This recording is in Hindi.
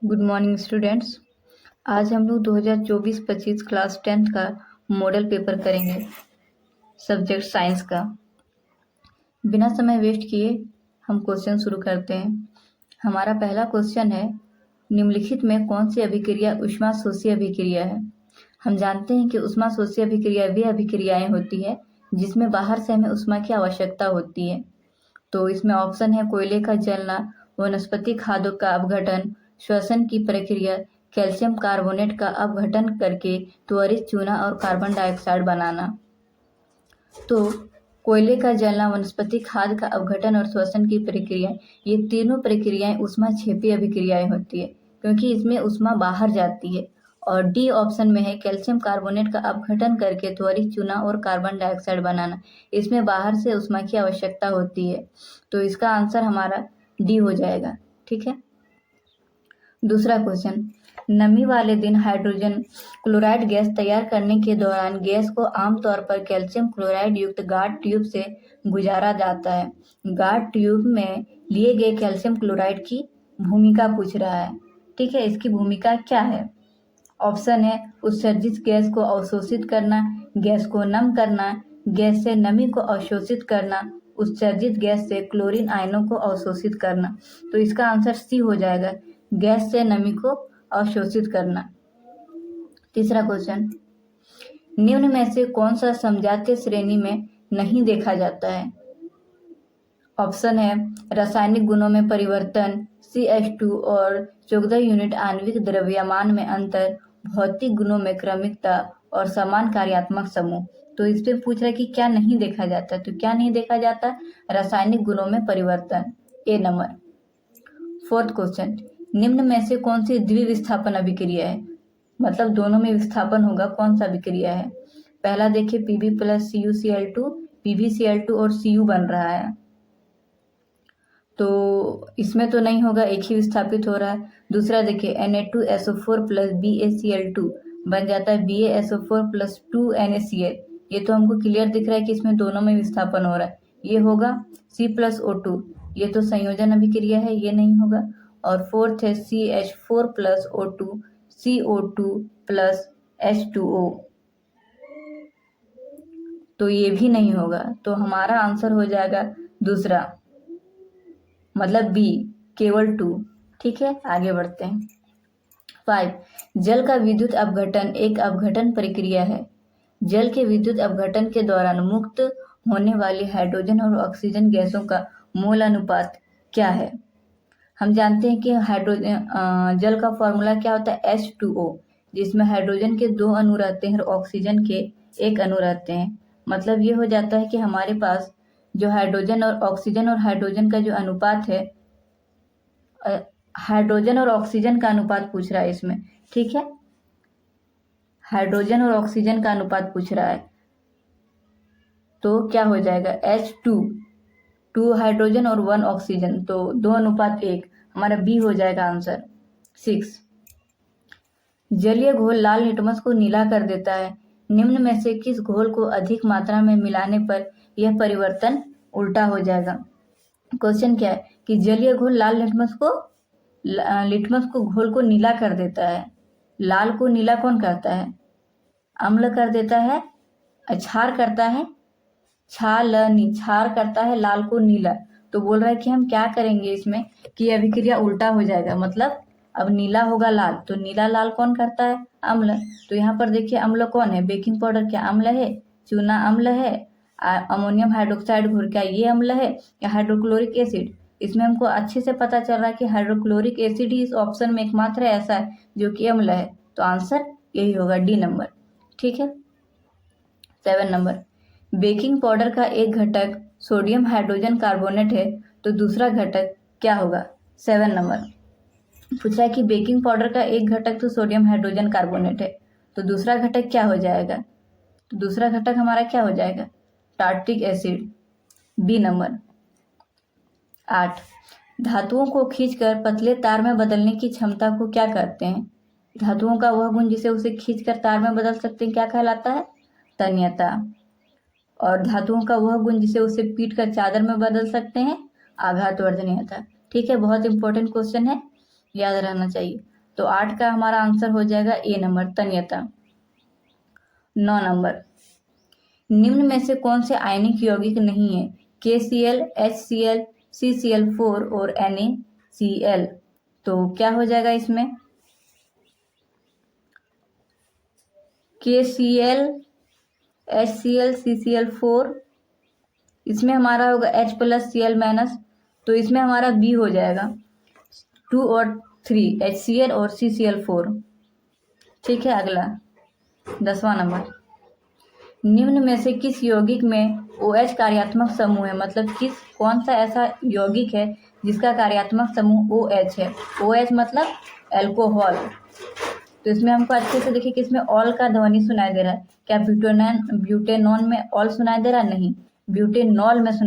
Good morning students. आज हम लोग 2024-25 क्लास 10th का मॉडल पेपर करेंगे सब्जेक्ट साइंस का। बिना समय वेस्ट किए हम क्वेश्चन शुरू करते हैं। हमारा पहला क्वेश्चन है, निम्नलिखित में कौन सी अभिक्रिया ऊष्माशोषी अभिक्रिया है। हम जानते हैं कि ऊष्माशोषी अभिक्रिया वे अभिक्रियाएं होती है जिसमें बाहर से हमें ऊष्मा की आवश्यकता होती है। तो इसमें ऑप्शन है कोयले का जलना, वनस्पति खादों का अपघटन, श्वसन की प्रक्रिया, कैल्शियम कार्बोनेट का अपघटन करके त्वरित चूना और कार्बन डाइऑक्साइड बनाना। तो कोयले का जलना, वनस्पति खाद का अपघटन और श्वसन की प्रक्रिया, ये तीनों प्रक्रियाएं ऊष्माक्षेपी अभिक्रियाएं होती है क्योंकि इसमें ऊष्मा बाहर जाती है। और डी ऑप्शन में है कैल्शियम कार्बोनेट का अपघटन करके त्वरित चूना और कार्बन डाइऑक्साइड बनाना, इसमें बाहर से ऊष्मा की आवश्यकता होती है। तो इसका आंसर हमारा डी हो जाएगा। ठीक है। दूसरा क्वेश्चन, नमी वाले दिन हाइड्रोजन क्लोराइड गैस तैयार करने के दौरान गैस को आमतौर पर कैल्शियम क्लोराइड युक्त गार्ड ट्यूब से गुजारा जाता है। गार्ड ट्यूब में लिए गए कैल्शियम क्लोराइड की भूमिका पूछ रहा है। ठीक है, इसकी भूमिका क्या है। ऑप्शन है उत्सर्जित गैस को अवशोषित करना, गैस को नम करना, गैस से नमी को अवशोषित करना, उत्सर्जित गैस से क्लोरीन आयनों को अवशोषित करना। तो इसका आंसर सी हो जाएगा, गैस से नमी को अवशोषित करना। तीसरा क्वेश्चन, निम्न में से कौन सा समजातीय श्रेणी में नहीं देखा जाता है। ऑप्शन है रासायनिक गुणों में परिवर्तन, CH2 और 14 यूनिट आणविक द्रव्यमान में अंतर, भौतिक गुणों में क्रमिकता और समान कार्यात्मक समूह। तो इस पे पूछ रहा है कि क्या नहीं देखा जाता। तो क्या नहीं देखा जाता, रासायनिक गुणों में परिवर्तन, ए नंबर। फोर्थ क्वेश्चन, निम्न में से कौन सी द्विविस्थापन अभिक्रिया है, मतलब दोनों में विस्थापन होगा, कौन सा अभिक्रिया है। पहला देखिए Pb प्लस CuCl2, PbCl2 और Cu बन रहा है, तो इसमें तो नहीं होगा, एक ही विस्थापित हो रहा है। दूसरा देखिए Na2SO4 प्लस BaCl2 बन जाता है BaSO4 प्लस 2NaCl। ये तो हमको क्लियर दिख रहा है कि इसमें दोनों में विस्थापन हो रहा है। ये होगा C प्लस O2, ये तो संयोजन अभिक्रिया है, ये नहीं होगा। और फोर्थ है CH4 plus O2 CO2 plus H2O, तो ये भी नहीं होगा। तो हमारा आंसर हो जाएगा दूसरा, मतलब बी, केवल 2। ठीक है, आगे बढ़ते हैं। 5, जल का विद्युत अपघटन एक अपघटन प्रक्रिया है। जल के विद्युत अपघटन के दौरान मुक्त होने वाली हाइड्रोजन और ऑक्सीजन गैसों का मोल अनुपात क्या है। हम जानते हैं कि हाइड्रोजन जल का फॉर्मूला क्या होता है, H2O, जिसमें हाइड्रोजन के 2 अणु रहते हैं और ऑक्सीजन के 1 अणु रहते हैं। मतलब ये हो जाता है कि हमारे पास जो हाइड्रोजन और ऑक्सीजन और हाइड्रोजन का जो अनुपात है, हाइड्रोजन और ऑक्सीजन का अनुपात पूछ रहा है इसमें। ठीक है, हाइड्रोजन और ऑक्सीजन का अनुपात पूछ रहा है, तो क्या हो जाएगा H2, 2 हाइड्रोजन और 1 ऑक्सीजन, तो 2:1, हमारा बी हो जाएगा आंसर। 6, जलीय घोल लाल लिटमस को नीला कर देता है। निम्न में से किस घोल को अधिक मात्रा में मिलाने पर यह परिवर्तन उल्टा हो जाएगा। क्वेश्चन क्या है कि जलीय घोल लाल लिटमस को घोल को नीला कर देता है। लाल को नीला कौन करता है, अम्ल कर देता है, क्षार करता है, क्षार करता है लाल को नीला। तो बोल रहा है कि हम क्या करेंगे इसमें कि अभिक्रिया उल्टा हो जाएगा, मतलब अब नीला होगा लाल, तो नीला लाल कौन करता है, अम्ल। तो यहाँ पर देखिए अम्ल कौन है, बेकिंग पाउडर क्या अम्ल है, चूना अम्ल है, अमोनियम हाइड्रोक्साइड घोल क्या ये अम्ल है, या हाइड्रोक्लोरिक एसिड। इसमें हमको अच्छे से पता चल रहा है कि हाइड्रोक्लोरिक एसिड ही इस ऑप्शन में एकमात्र ऐसा है जो कि अम्ल है। तो आंसर यही होगा, डी नंबर। ठीक है। 7 नंबर, बेकिंग पाउडर का एक घटक सोडियम हाइड्रोजन कार्बोनेट है, तो दूसरा घटक क्या होगा। 7 नंबर पूछा है कि बेकिंग पाउडर का एक घटक तो सोडियम हाइड्रोजन कार्बोनेट है, तो दूसरा घटक क्या हो जाएगा। तो दूसरा घटक हमारा क्या हो जाएगा, टार्टिक एसिड, बी नंबर। 8, धातुओं को खींचकर पतले तार में बदलने की क्षमता को क्या कहते हैं। धातुओं का वह गुण जिसे उसे खींचकर तार में बदल सकते हैं क्या कहलाता है, तन्यता। और धातुओं का वह गुण जिसे उसे पीट कर चादर में बदल सकते हैं, आघातवर्धनीयता। ठीक है, बहुत इंपॉर्टेंट क्वेश्चन है, याद रहना चाहिए। तो 8 का हमारा आंसर हो जाएगा ए नंबर, तन्यता। 9 नंबर, निम्न में से कौन से आयनिक यौगिक नहीं है? KCl, HCl, CCl4 और NaCl। तो क्या हो जाएगा इसमें? KCl, HCl, CCl4, इसमें हमारा होगा H+Cl-, तो इसमें हमारा बी हो जाएगा। 2 और 3 HCl और CCl4। ठीक है, अगला 10वां नंबर, निम्न में से किस यौगिक में OH कार्यात्मक समूह है? मतलब कौन सा ऐसा यौगिक है जिसका कार्यात्मक समूह OH है? OH मतलब एल्कोहल। तो इसमें हमको अच्छे से देखिए कि इसमें ऑल का ध्वनि सुनाई दे रहा है। क्या ब्यूटेनॉन में ऑल सुनाई दे रहा है? नहीं, ब्यूटेनॉल में सुनाई